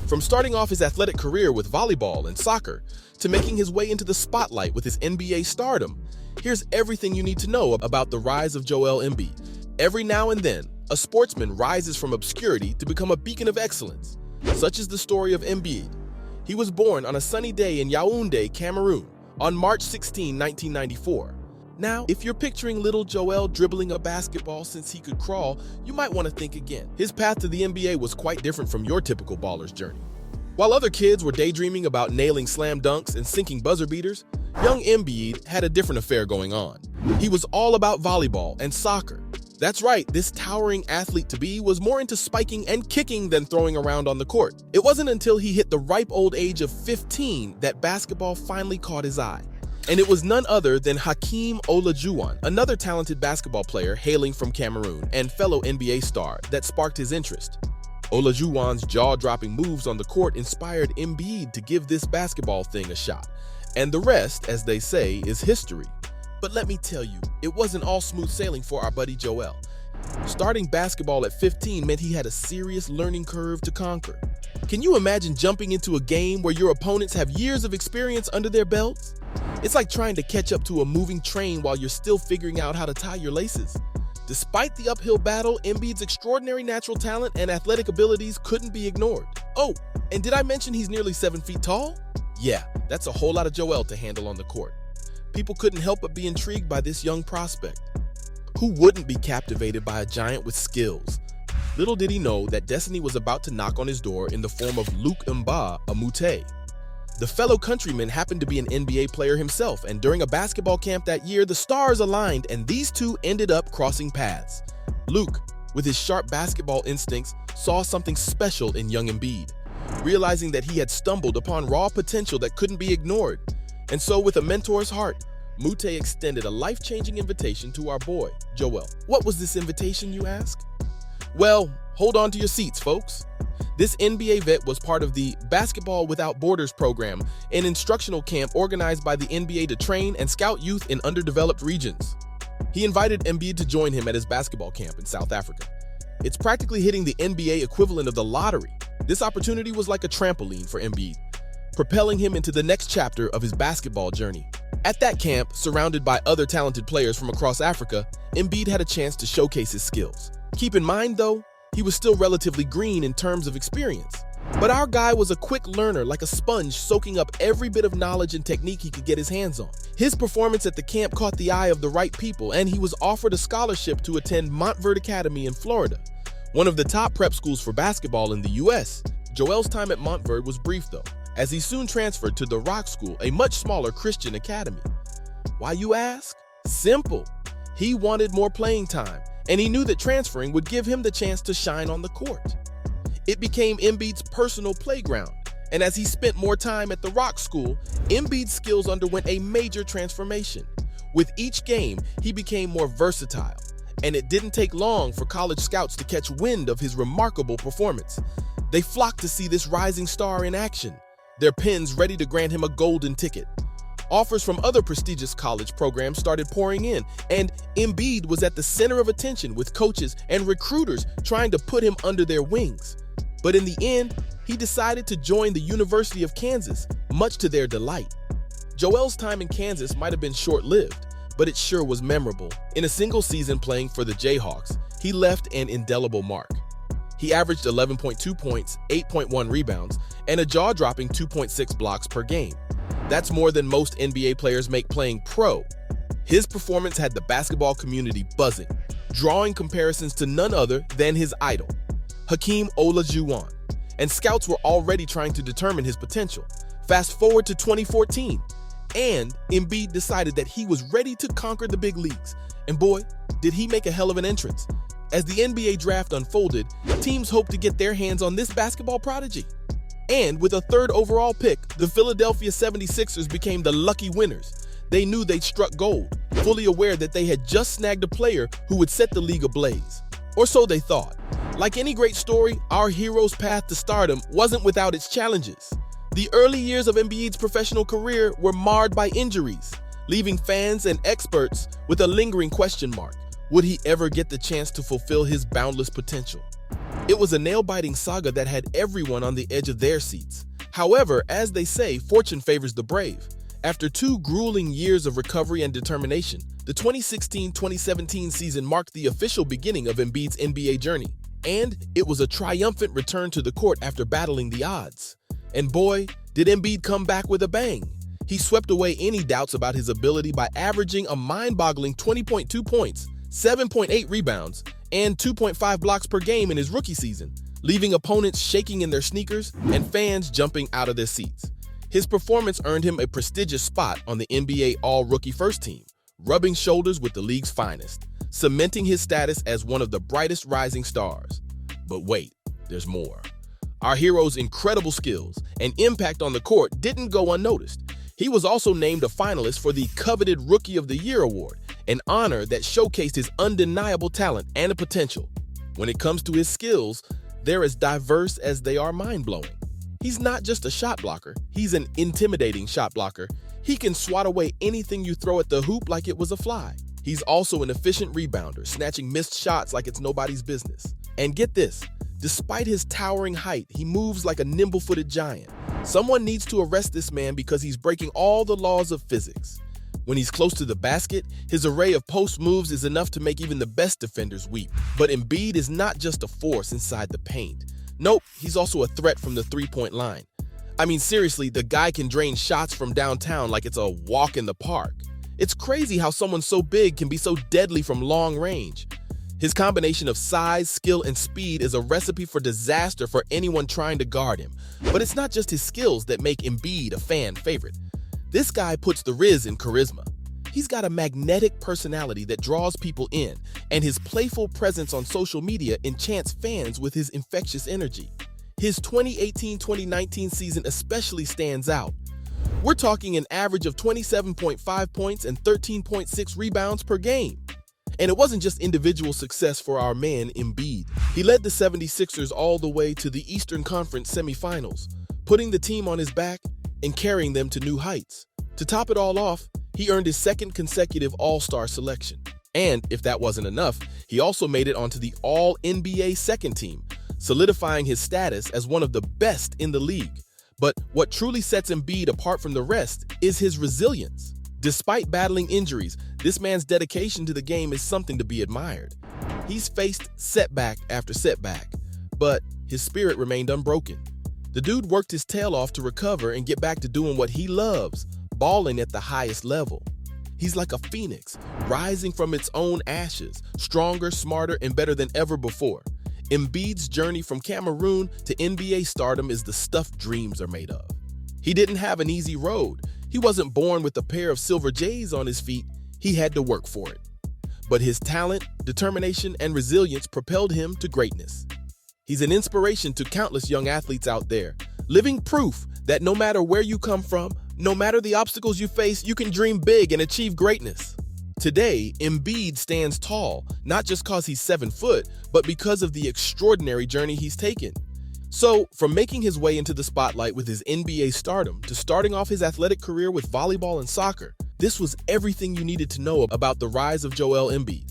From starting off his athletic career with volleyball and soccer to making his way into the spotlight with his NBA stardom, here's everything you need to know about the rise of Joel Embiid. Every now and then, a sportsman rises from obscurity to become a beacon of excellence. Such is the story of Embiid. He was born on a sunny day in Yaoundé, Cameroon, on March 16, 1994. Now, if you're picturing little Joel dribbling a basketball since he could crawl, you might want to think again. His path to the NBA was quite different from your typical baller's journey. While other kids were daydreaming about nailing slam dunks and sinking buzzer beaters, young Embiid had a different affair going on. He was all about volleyball and soccer. That's right, this towering athlete-to-be was more into spiking and kicking than throwing around on the court. It wasn't until he hit the ripe old age of 15 that basketball finally caught his eye. And it was none other than Hakeem Olajuwon, another talented basketball player hailing from Cameroon and fellow NBA star, that sparked his interest. Olajuwon's jaw-dropping moves on the court inspired Embiid to give this basketball thing a shot. And the rest, as they say, is history. But let me tell you, it wasn't all smooth sailing for our buddy Joel. Starting basketball at 15 meant he had a serious learning curve to conquer. Can you imagine jumping into a game where your opponents have years of experience under their belts? It's like trying to catch up to a moving train while you're still figuring out how to tie your laces. Despite the uphill battle, Embiid's extraordinary natural talent and athletic abilities couldn't be ignored. Oh, and did I mention he's nearly 7 feet tall? Yeah, that's a whole lot of Joel to handle on the court. People couldn't help but be intrigued by this young prospect. Who wouldn't be captivated by a giant with skills? Little did he know that destiny was about to knock on his door in the form of Luc Mbah Amute. The fellow countryman happened to be an NBA player himself, and during a basketball camp that year, the stars aligned and these two ended up crossing paths. Luc, with his sharp basketball instincts, saw something special in young Embiid, realizing that he had stumbled upon raw potential that couldn't be ignored. And so, with a mentor's heart, Mute extended a life-changing invitation to our boy, Joel. What was this invitation, you ask? Well, hold on to your seats, folks. This NBA vet was part of the Basketball Without Borders program, an instructional camp organized by the NBA to train and scout youth in underdeveloped regions. He invited Embiid to join him at his basketball camp in South Africa. It's practically hitting the NBA equivalent of the lottery. This opportunity was like a trampoline for Embiid, propelling him into the next chapter of his basketball journey. At that camp, surrounded by other talented players from across Africa, Embiid had a chance to showcase his skills. Keep in mind, though, he was still relatively green in terms of experience. But our guy was a quick learner, like a sponge soaking up every bit of knowledge and technique he could get his hands on. His performance at the camp caught the eye of the right people, and he was offered a scholarship to attend Montverde Academy in Florida, one of the top prep schools for basketball in the US. Joel's time at Montverde was brief, though, as he soon transferred to the Rock School, a much smaller Christian academy. Why, you ask? Simple. He wanted more playing time, and he knew that transferring would give him the chance to shine on the court. It became Embiid's personal playground, and as he spent more time at the Rock School, Embiid's skills underwent a major transformation. With each game, he became more versatile, and it didn't take long for college scouts to catch wind of his remarkable performance. They flocked to see this rising star in action, their pens ready to grant him a golden ticket. Offers from other prestigious college programs started pouring in, and Embiid was at the center of attention, with coaches and recruiters trying to put him under their wings. But in the end, he decided to join the University of Kansas, much to their delight. Joel's time in Kansas might have been short-lived, but it sure was memorable. In a single season playing for the Jayhawks, he left an indelible mark. He averaged 11.2 points, 8.1 rebounds, and a jaw-dropping 2.6 blocks per game. That's more than most NBA players make playing pro. His performance had the basketball community buzzing, drawing comparisons to none other than his idol, Hakeem Olajuwon. And scouts were already trying to determine his potential. Fast forward to 2014, and Embiid decided that he was ready to conquer the big leagues. And boy, did he make a hell of an entrance. As the NBA draft unfolded, teams hoped to get their hands on this basketball prodigy. And with a third overall pick, the Philadelphia 76ers became the lucky winners. They knew they'd struck gold, fully aware that they had just snagged a player who would set the league ablaze. Or so they thought. Like any great story, our hero's path to stardom wasn't without its challenges. The early years of Embiid's professional career were marred by injuries, leaving fans and experts with a lingering question mark. Would he ever get the chance to fulfill his boundless potential? It was a nail-biting saga that had everyone on the edge of their seats. However, as they say, fortune favors the brave. After 2 grueling years of recovery and determination, the 2016-2017 season marked the official beginning of Embiid's NBA journey. And it was a triumphant return to the court after battling the odds. And boy, did Embiid come back with a bang. He swept away any doubts about his ability by averaging a mind-boggling 20.2 points, 7.8 rebounds, and 2.5 blocks per game in his rookie season, leaving opponents shaking in their sneakers and fans jumping out of their seats. His performance earned him a prestigious spot on the NBA All-Rookie First Team, rubbing shoulders with the league's finest, cementing his status as one of the brightest rising stars. But wait, there's more. Our hero's incredible skills and impact on the court didn't go unnoticed. He was also named a finalist for the coveted Rookie of the Year award, an honor that showcased his undeniable talent and potential. When it comes to his skills, they're as diverse as they are mind-blowing. He's not just a shot blocker, he's an intimidating shot blocker. He can swat away anything you throw at the hoop like it was a fly. He's also an efficient rebounder, snatching missed shots like it's nobody's business. And get this, despite his towering height, he moves like a nimble-footed giant. Someone needs to arrest this man because he's breaking all the laws of physics. When he's close to the basket, his array of post moves is enough to make even the best defenders weep. But Embiid is not just a force inside the paint. Nope, he's also a threat from the three-point line. I mean, seriously, the guy can drain shots from downtown like it's a walk in the park. It's crazy how someone so big can be so deadly from long range. His combination of size, skill, and speed is a recipe for disaster for anyone trying to guard him. But it's not just his skills that make Embiid a fan favorite. This guy puts the Riz in charisma. He's got a magnetic personality that draws people in, and his playful presence on social media enchants fans with his infectious energy. His 2018-2019 season especially stands out. We're talking an average of 27.5 points and 13.6 rebounds per game. And it wasn't just individual success for our man Embiid. He led the 76ers all the way to the Eastern Conference semifinals, putting the team on his back and carrying them to new heights. To top it all off, he earned his second consecutive All-Star selection. And if that wasn't enough, he also made it onto the All-NBA second team, solidifying his status as one of the best in the league. But what truly sets Embiid apart from the rest is his resilience. Despite battling injuries, this man's dedication to the game is something to be admired. He's faced setback after setback, but his spirit remained unbroken. The dude worked his tail off to recover and get back to doing what he loves, balling at the highest level. He's like a phoenix, rising from its own ashes, stronger, smarter, and better than ever before. Embiid's journey from Cameroon to NBA stardom is the stuff dreams are made of. He didn't have an easy road. He wasn't born with a pair of silver J's on his feet. He had to work for it. But his talent, determination, and resilience propelled him to greatness. He's an inspiration to countless young athletes out there, living proof that no matter where you come from, no matter the obstacles you face, you can dream big and achieve greatness. Today, Embiid stands tall, not just because he's 7 foot, but because of the extraordinary journey he's taken. So, from making his way into the spotlight with his NBA stardom to starting off his athletic career with volleyball and soccer, this was everything you needed to know about the rise of Joel Embiid.